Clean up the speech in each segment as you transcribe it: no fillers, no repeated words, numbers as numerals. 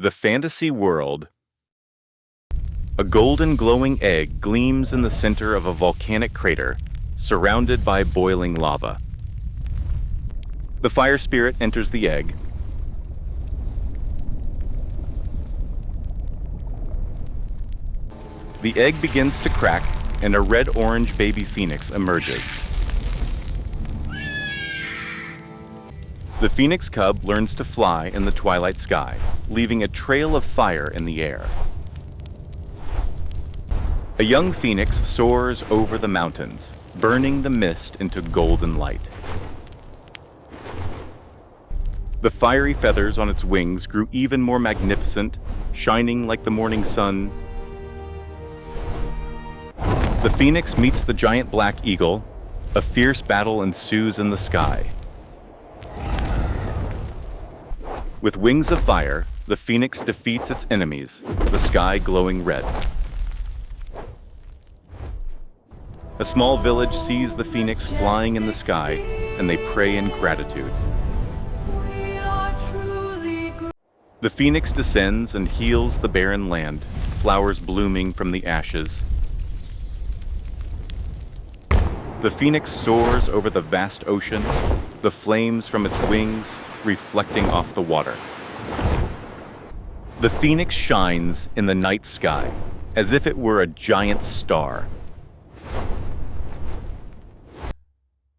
The fantasy world. A golden glowing egg gleams in the center of a volcanic crater, surrounded by boiling lava. The fire spirit enters the egg. The egg begins to crack, and a red-orange baby phoenix emerges. The phoenix cub learns to fly in the twilight sky, leaving a trail of fire in the air. A young phoenix soars over the mountains, burning the mist into golden light. The fiery feathers on its wings grew even more magnificent, shining like the morning sun. The phoenix meets the giant black eagle. A fierce battle ensues in the sky. With wings of fire, the phoenix defeats its enemies, the sky glowing red. A small village sees the phoenix flying in the sky, and they pray in gratitude. The phoenix descends and heals the barren land, flowers blooming from the ashes. The phoenix soars over the vast ocean, the flames from its wings reflecting off the water. The phoenix shines in the night sky, as if it were a giant star.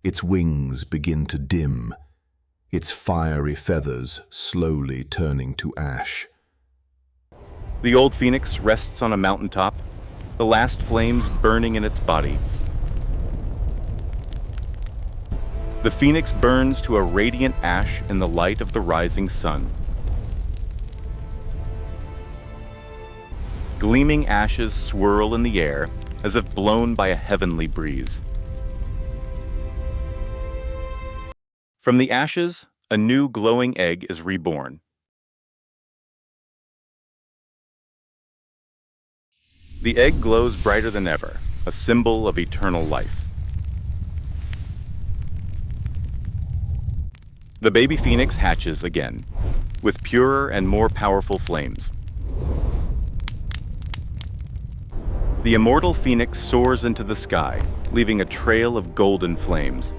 Its wings begin to dim, its fiery feathers slowly turning to ash. The old phoenix rests on a mountaintop, the last flames burning in its body. The phoenix burns to a radiant ash in the light of the rising sun. Gleaming ashes swirl in the air as if blown by a heavenly breeze. From the ashes, a new glowing egg is reborn. The egg glows brighter than ever, a symbol of eternal life. The baby phoenix hatches again, with purer and more powerful flames. The immortal phoenix soars into the sky, leaving a trail of golden flames.